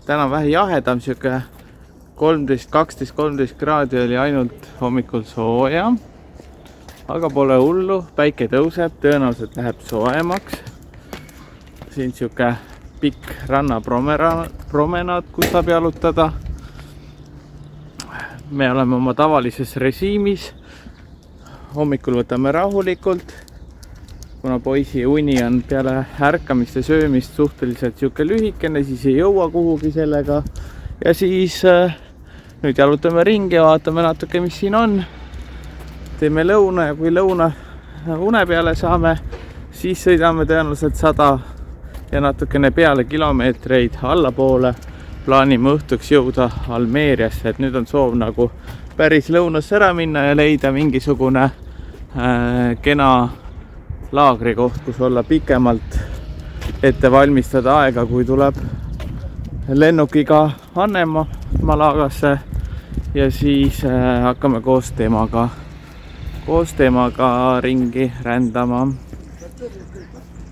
Speaker 1: täna vähe jahedam, siuke 13 kraadi oli ainult hommikul sooja. Aga pole hullu, päike tõuseb, tõenäoliselt läheb soojemaks. Siin siuke pikk rannapromenaad, kus saab jalutada. Me oleme oma tavalises režiimis. Hommikul võtame rahulikult, kuna poisi uni on peale ärkamist ja söömist suhteliselt siuke lühikene, siis ei jõua kuhugi sellega. Ja siis nüüd jalutame ringi ja vaatame natuke, mis siin on. Teeme lõuna ja kui lõuna une peale saame, siis sõidame tõenäoliselt 100 ja natukene peale kilomeetreid allapoole. Plaanime õhtuks jõuda Almeeriasse, et nüüd on soov nagu päris lõunasse ära minna ja leida mingisugune kena laagrikoht, kus olla pikemalt, ette valmistada aega, kui tuleb lennukiga Annemaa Malagasse ja siis hakkame koos temaga ringi rändama.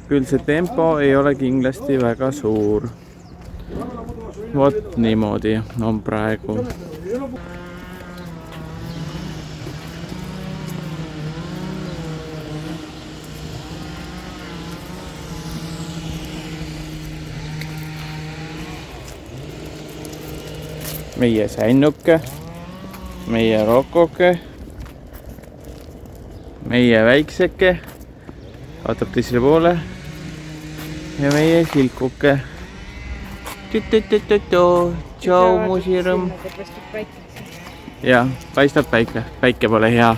Speaker 1: Küll see tempo ei ole kindlasti väga suur. Vot niimoodi on praegu. Meie sännuke, meie rokoke, meie väikseke, vaatab teisele poole ja meie silkuke. Tšau, musirõmm. Ja, paistab päike. Päike pole hea.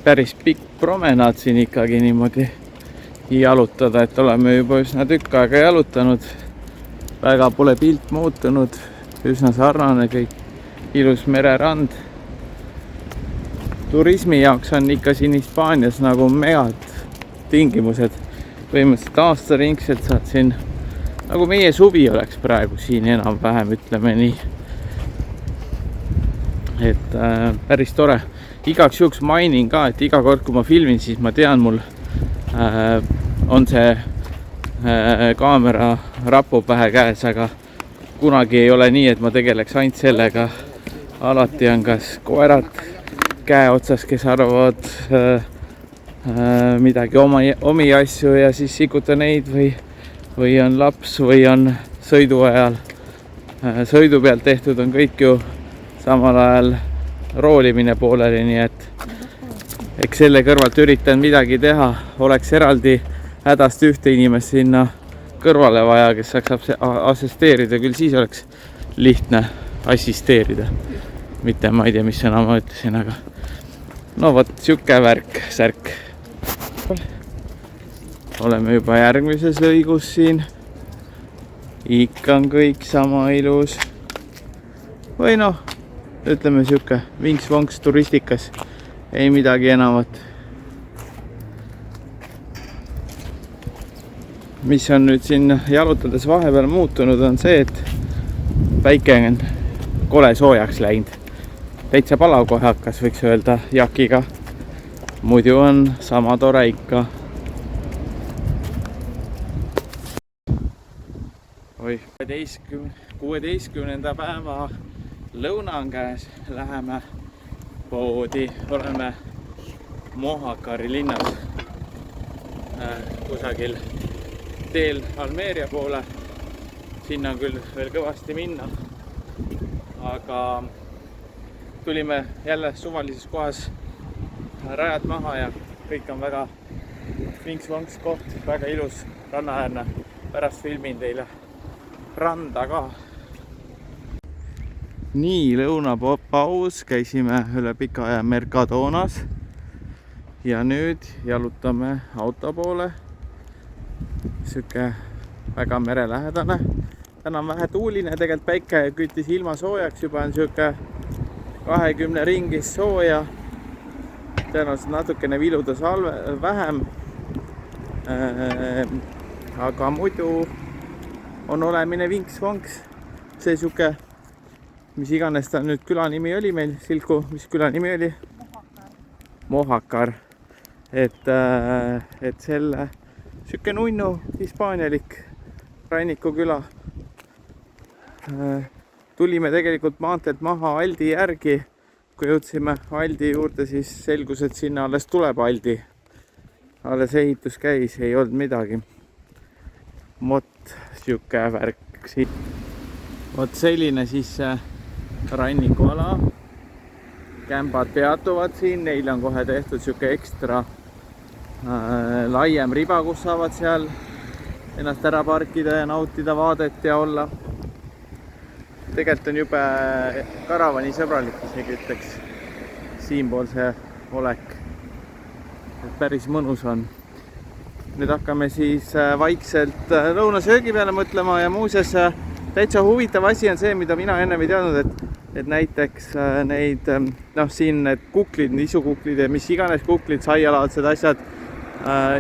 Speaker 1: Päris pikk promenaad siin ikkagi niimoodi jalutada, et oleme juba üsna tükk aega jalutanud. Väga pole pilt muutunud. Üsna sarnane kõik. Ilus mererand. Turismi jaoks on ikka siin Hispaanias nagu megad tingimused. Põhimõtteliselt aastaringselt saad siin, nagu meie suvi oleks praegu siin enam-vähem, ütleme nii. Et päris tore. Igaks juhuks mainin ka, et iga kord, kui ma filmin, siis ma tean, mul on see kaamera rapu pähe käes, aga kunagi ei ole nii, et ma tegeleks ainult sellega. Alati on kas koerad käe otsas, kes arvavad midagi omi asju ja siis sikuta neid või on laps või on sõidu ajal. Sõidu pealt tehtud on kõik ju samal ajal roolimine pooleli, nii et eks selle kõrvalt üritan midagi teha. Oleks eraldi hädast ühte inimest sinna kõrvale vaja, kes saaks assisteerida, küll siis oleks lihtne assisteerida. Mitte ma ei tea, mis sõna ma ütlesin, aga no vot, siuke särk. Oleme juba järgmises lõigus siin. Ikka on kõik sama ilus. Või noh, ütleme siuke vinks-vonks turistikas. Ei midagi enamat. Mis on nüüd siin jalutades vahepeal muutunud, on see, et päike on kole soojaks läinud. täitsa palav kohe hakkas, võiks öelda jakiga. Muidu on sama tore ikka. Oi, 16. päeva lõuna on käes. Läheme poodi. Oleme Mohakari linnas. Kusagil teel Almeeria poole. Sinna on küll veel kõvasti minna. Aga tulime jälle suvalises kohas rajad maha ja kõik on väga vinks-vonks koht, väga ilus rannaäärne. Pärast filmin teile randa ka. Nii, lõunapaus, käisime üle pika aja Mercadonas ja nüüd jalutame auto poole. Siuke väga merelähedane. Täna on vähe tuuline, tegelikult päike küttis ilma soojaks, juba on siuke 20 ringis sooja. Tõenäoliselt natukene viluda salve vähem. Aga muidu on olemine vinks-vonks. See siuke, mis iganes ta nüüd küla nimi oli meil, Silku, mis küla nimi oli? Mohakar. Et selle siuke nunnu hispaanialik rannikuküla. Tulime tegelikult maanteelt maha Aldi järgi. Kui jõudsime Aldi juurde, siis selgus, et sinna alles tuleb Aldi. Alles ehitus käis, ei olnud midagi. Vot siuke värk siin. Vot selline siis rannikuala. Kämbad peatuvad siin, neile on kohe tehtud siuke ekstra laiem riba, kus saavad seal ennast ära parkida ja nautida vaadet ja olla. Tegelikult on juba karavani sõbralik, isegi ütleks siinpool see olek. Päris mõnus on. Nüüd hakkame siis vaikselt lõunasöögi peale mõtlema ja muuseas täitsa huvitav asi on see, mida mina ennem ei teadnud, et näiteks neid, siin need kuklid, nisukuklid ja mis iganes kuklid, saialaadsed asjad,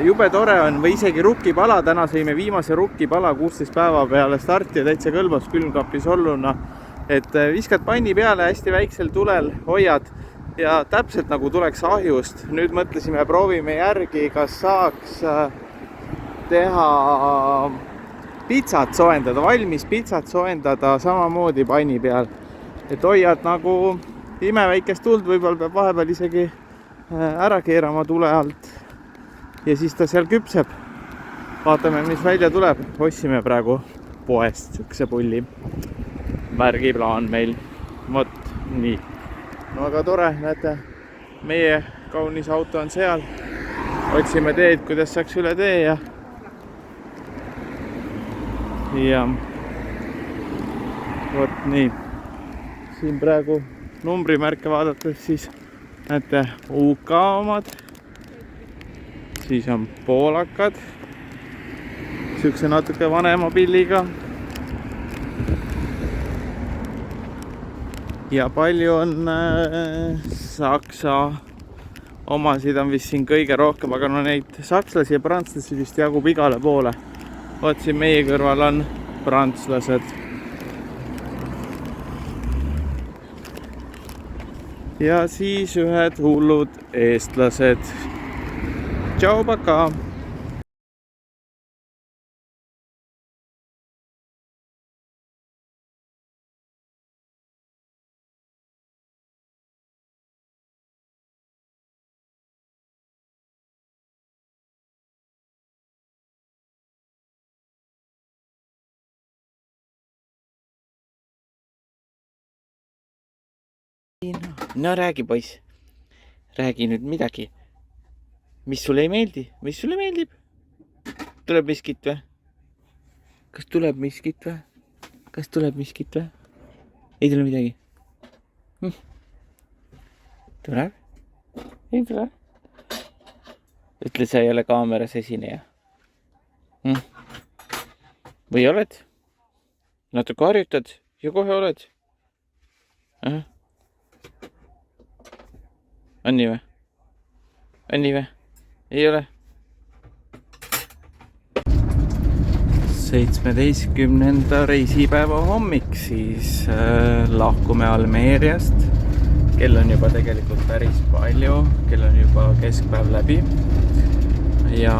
Speaker 1: jube tore on või isegi rukkipala. Täna sõime viimase rukkipala 16 päeva peale starti ja täitsa kõlbas külmkapis olluna. Et viskad panni peale hästi väiksel tulel, hoiad ja täpselt nagu tuleks ahjust. Nüüd mõtlesime, proovime järgi, kas saaks teha pitsat soendada, valmis pitsat soendada samamoodi panni peal. Et hoiad nagu imeväikest tuld, võib-olla peab vahepeal isegi ära keerama tule alt. Ja siis ta seal küpseb. Vaatame, mis välja tuleb. Ostsime praegu poest sükse pulli. Värgiplaan meil. Vot nii. No aga tore, näete, meie kaunis auto on seal. Otsime teed, kuidas saaks üle tee ja vot nii. Siin praegu numbrimärke vaadates siis näete UK omad. Siis on poolakad, siukse natuke vanema pilliga. Ja palju on Saksa omasid on vist siin kõige rohkem, aga no neid sakslasi ja prantslasi vist jagub igale poole. Vot siin meie kõrval on prantslased. Ja siis ühed hullud eestlased. Tšau, paka! No räägi, poiss. Räägi nüüd midagi. Mis sulle ei meeldi? Mis sulle meeldib? Tuleb miskit või? Kas tuleb miskit või? Kas tuleb miskit või? Ei tule midagi? Tuleb? Ei tule? Ütle, sa ei ole kaameras esineja. Või oled? Natuke harjutad ja kohe oled. On nii või? On nii või? Ei ole? 17. reisipäeva hommik, siis lahkume Almeeriast kell on juba tegelikult päris palju, kell on juba keskpäev läbi ja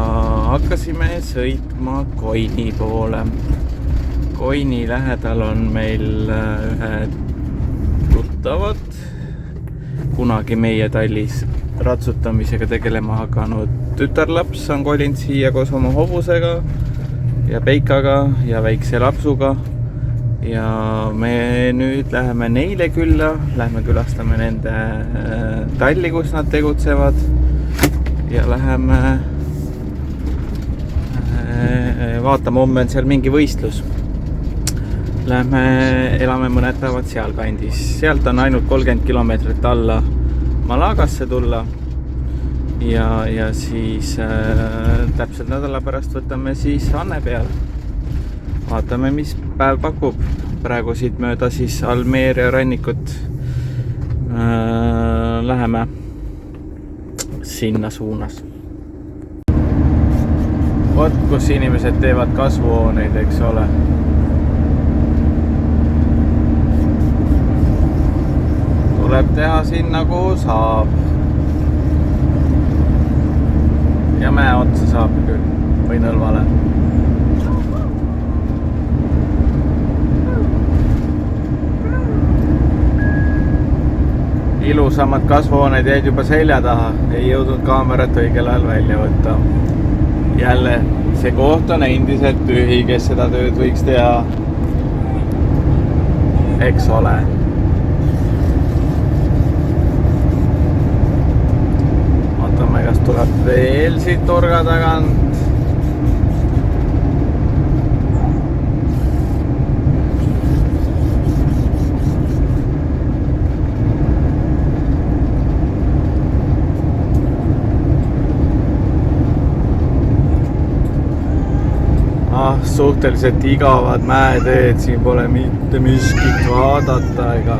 Speaker 1: hakkasime sõitma Koini poole. Koini lähedal on meil ühed tuttavad, kunagi meie tallis ratsutamisega tegelema hakanud tütarlaps on kolinud siia koos oma hobusega ja Peikaga ja väikse lapsuga. Ja me nüüd läheme neile külla, lähme külastame nende talli, kus nad tegutsevad ja läheme vaatame, homme on seal mingi võistlus. Lähme elame mõned päevad sealkandis. Sealt on ainult 30 kilomeetrit alla Malagasse tulla ja siis täpselt nädala pärast võtame siis Anne peal. Vaatame, mis päev pakub. Praegu siit mööda siis Almeeria rannikut läheme sinna suunas. Vot, kus inimesed teevad kasvuhooneid, eks ole. Tuleb teha sinna, kuhu saab. Ja mäe otsa saab küll, või Nõlvale. Ilusamad kasvuhooned jäid juba selja taha. Ei jõudnud kaamerat õigel ajal välja võtta. Jälle, see koht on endiselt tühi, kes seda tööd võiks teha. Eks ole. Vaatame, kas tuleb veel siit turga tagant. Suhteliselt igavad mäeteed, siin pole mitte miskit vaadata ega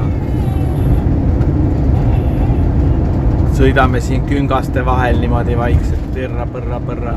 Speaker 1: sõidame siin küngaste vahel niimoodi vaikselt põrra.